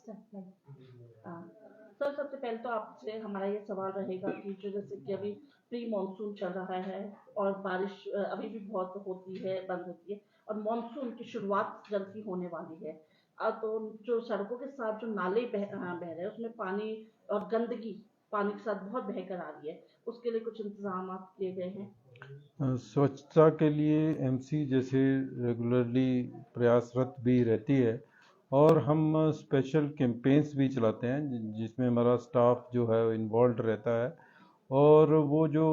हाँ, सर सबसे पहले तो आपसे हमारा ये सवाल रहेगा कि जो जैसे कि अभी प्री मानसून चल रहा है और बारिश अभी भी बहुत होती है, बंद होती है और मानसून की शुरुआत जल्द ही होने वाली है। तो जो सड़कों के साथ जो नाले बह रहे हैं उसमें पानी और गंदगी पानी के साथ बहुत बह कर आ रही है। उसके लिए कुछ इंतजाम किए गए हैं? स्वच्छता के लिए एमसी जैसे रेगुलरली प्रयासरत भी रहती है और हम स्पेशल कैंपेन्स भी चलाते हैं जिसमें हमारा स्टाफ जो है इन्वॉल्व रहता है और वो जो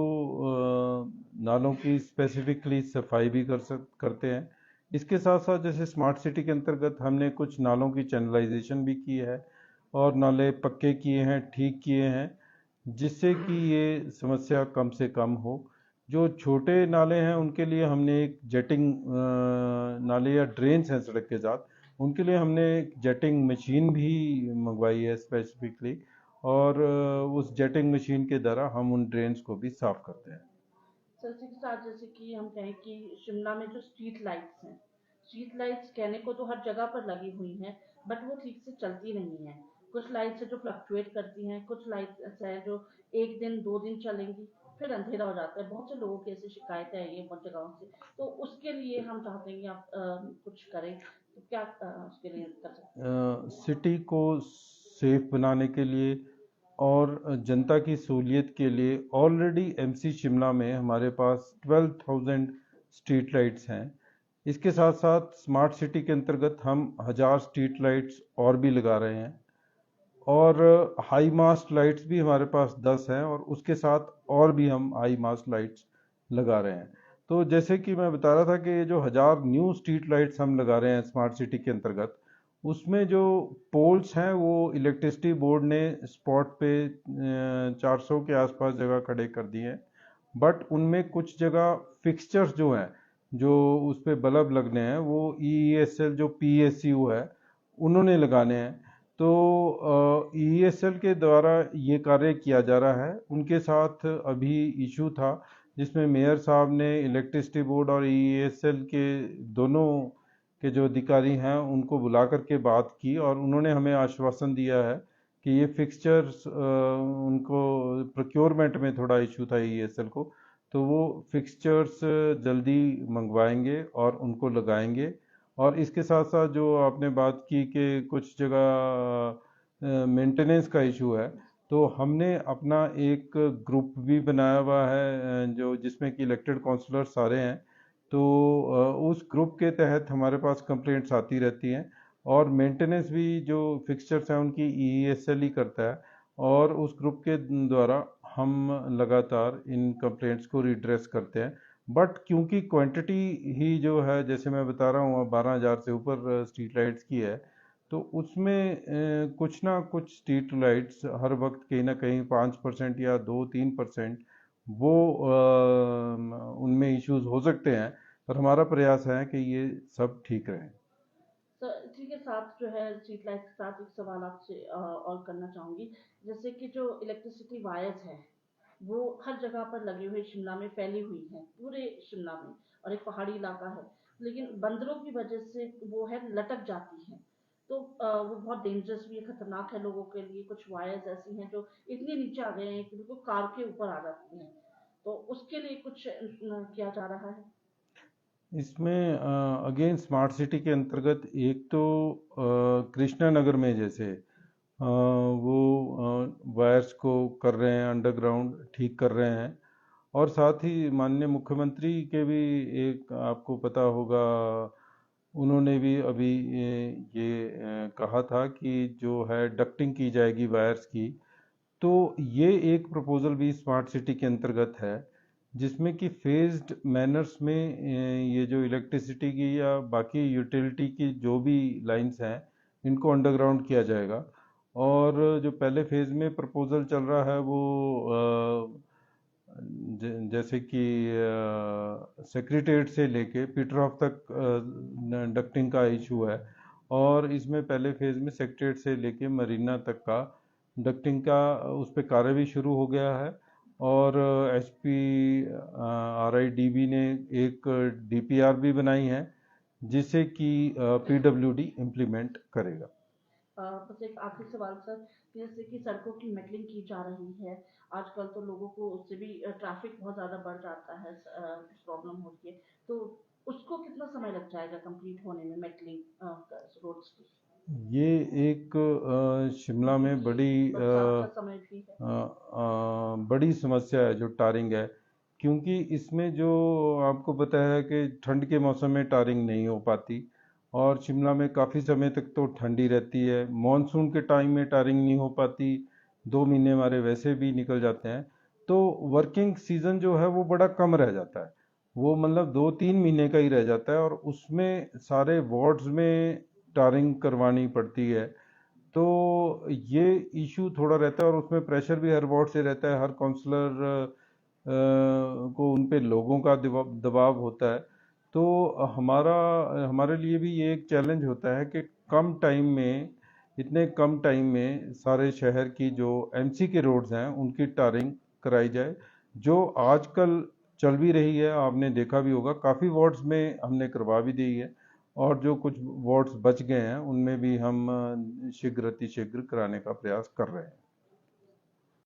नालों की स्पेसिफिकली सफाई भी करते हैं। इसके साथ साथ जैसे स्मार्ट सिटी के अंतर्गत हमने कुछ नालों की चैनलाइजेशन भी की है और नाले पक्के किए हैं, ठीक किए हैं, जिससे कि ये समस्या कम से कम हो। जो छोटे नाले हैं उनके लिए हमने एक जेटिंग नाले या ड्रेन्स हैं सड़क के साथ, उनके लिए हमने एक जेटिंग मशीन भी मंगवाई है स्पेसिफिकली और उस जेटिंग मशीन के द्वारा हम उन ड्रेन्स को भी साफ करते हैं। सर इसी के साथ जैसे कि हम कहें कि शिमला में जो स्ट्रीट लाइट्स कहने को तो हर जगह पर लगी हुई हैं, बट वो ठीक से चलती नहीं हैं। कुछ लाइट्स है जो फ्लक्चुएट करती हैं, कुछ लाइट्स है जो 1 दिन 2 दिन चलेंगी, फिर अंधेरा हो जाता है। बहुत से लोगों की ऐसी शिकायतें आई हैं बहुत जगहों से। तो उसके लिए हम चाहते हैं कि आप कुछ करें, तो क्या उसके लिए कर सकते हैं? सिटी को सेफ बनाने के लिए और जनता की सहूलियत के लिए ऑलरेडी एमसी शिमला में हमारे पास 12,000 स्ट्रीट लाइट्स हैं। इसके साथ साथ स्मार्ट सिटी के अंतर्गत हम 1000 स्ट्रीट लाइट्स और भी लगा रहे हैं और हाई मास्ट लाइट्स भी हमारे पास 10 हैं और उसके साथ और भी हम हाई मास्ट लाइट्स लगा रहे हैं। तो जैसे कि मैं बता रहा था कि ये जो 1000 न्यू स्ट्रीट लाइट्स हम लगा रहे हैं स्मार्ट सिटी के अंतर्गत, उसमें जो पोल्स हैं वो इलेक्ट्रिसिटी बोर्ड ने स्पॉट पे 400 के आसपास जगह खड़े कर दिए हैं, बट उनमें कुछ जगह फिक्सचर्स जो हैं जो उस पे बल्ब लगने हैं वो ईईएसएल जो पीएसयू है उन्होंने लगाने हैं। तो ईएसएल के द्वारा ये कार्य किया जा रहा है। उनके साथ अभी इशू था जिसमें मेयर साहब ने इलेक्ट्रिसिटी बोर्ड और ईएसएल के दोनों के जो अधिकारी हैं उनको बुला करके बात की और उन्होंने हमें आश्वासन दिया है कि ये फिक्सचर्स उनको प्रोक्योरमेंट में थोड़ा इशू था ईएसएल को, तो वो फिक्सचर्स जल्दी मंगवाएंगे और उनको लगाएंगे। और इसके साथ साथ जो आपने बात की कि कुछ जगह मेंटेनेंस का इशू है, तो हमने अपना एक ग्रुप भी बनाया हुआ है जो जिसमें कि इलेक्टेड काउंसलर सारे हैं। तो उस ग्रुप के तहत हमारे पास कंप्लेंट्स आती रहती हैं और मेंटेनेंस भी जो फिक्सचर्स हैं उनकी ईएसएल ही करता है और उस ग्रुप के द्वारा हम लगातार इन कंप्लेंट्स को रिड्रेस करते हैं। बट क्योंकि क्वांटिटी ही जो है जैसे मैं बता रहा हूँ 12,000 से ऊपर स्ट्रीट लाइट्स की है, तो उसमें कुछ ना कुछ स्ट्रीट लाइट्स हर वक्त कहीं ना कहीं 5% या 2-3% वो उनमें इश्यूज हो सकते हैं, पर हमारा प्रयास है कि ये सब ठीक रहे। सर इसी के साथ जो है स्ट्रीट लाइट के साथ एक सवाल आपसे और करना चाहूंगी। जैसे कि जो इलेक्ट्रिसिटी वायर्स है वो हर जगह पर लगी हुई शिमला में फैली हुई है, पूरे शिमला में, और एक पहाड़ी इलाका है, लेकिन बंदरों की वजह से वो है लटक जाती है। तो वो बहुत डेंजरस भी है, खतरनाक है लोगों के लिए। कुछ वायर्स ऐसी हैं जो इतने नीचे आ गए हैं कि बिल्कुल कार के ऊपर आ जाती हैं। तो उसके लिए कुछ किया जा रहा है? इसमें अगेन स्मार्ट सिटी के अंतर्गत एक तो कृष्णा नगर में जैसे वो वायर्स को कर रहे हैं, अंडरग्राउंड ठीक कर रहे हैं और साथ ही माननीय मुख्यमंत्री के भी एक आपको पता होगा, उन्होंने भी अभी कहा था कि जो है डक्टिंग की जाएगी वायर्स की। तो ये एक प्रपोजल भी स्मार्ट सिटी के अंतर्गत है जिसमें कि फेज्ड मैनर्स में ये जो इलेक्ट्रिसिटी की या बाकी यूटिलिटी की जो भी लाइंस हैं इनको अंडरग्राउंड किया जाएगा। और जो पहले फेज में प्रपोजल चल रहा है वो जैसे कि सेक्रेटेरिएट से लेके पीटरहॉफ तक डक्टिंग का इशू है और इसमें पहले फेज में सेक्रेटेरिएट से लेके मरीना तक का डक्टिंग का उस पर कार्य भी शुरू हो गया है और एचपी आरआईडीबी ने एक डीपीआर भी बनाई है जिसे कि पीडब्ल्यूडी इम्प्लीमेंट करेगा। बस एक आखिरी सवाल सर, कि जैसे कि सड़कों की मेटलिंग की जा रही है, आजकल तो लोगों को उससे भी ट्रैफिक बहुत ज़्यादा बढ़ जाता है, कुछ प्रॉब्लम होती है, तो उसको कितना समय लग जाएगा कंप्लीट होने में, मेटलिंग रोड्स की? ये एक शिमला में बड़ी बरसात का समय भी है। बड़ी समस्या है जो टारिंग है, क्योंकि इसमें जो आपको पता है कि ठंड के मौसम में टारिंग नहीं हो पाती, और शिमला में काफ़ी समय तक तो ठंडी रहती है। मॉनसून के टाइम में टारिंग नहीं हो पाती, 2 महीने हमारे वैसे भी निकल जाते हैं। तो वर्किंग सीजन जो है वो बड़ा कम रह जाता है, वो मतलब 2-3 महीने का ही रह जाता है, और उसमें सारे वार्ड्स में टारिंग करवानी पड़ती है। तो ये इशू थोड़ा रहता है, और उसमें प्रेशर भी हर वार्ड से रहता है, हर काउंसलर को उन पे लोगों का दबाव होता है। तो हमारे लिए भी ये एक चैलेंज होता है कि कम टाइम में, इतने कम टाइम में सारे शहर की जो एमसी के रोड्स हैं उनकी टारिंग कराई जाए, जो आजकल चल भी रही है। आपने देखा भी होगा, काफ़ी वार्ड्स में हमने करवा भी दी है, और जो कुछ वार्ड्स बच गए हैं उनमें भी हम शीघ्र अतिशीघ्र कराने का प्रयास कर रहे हैं।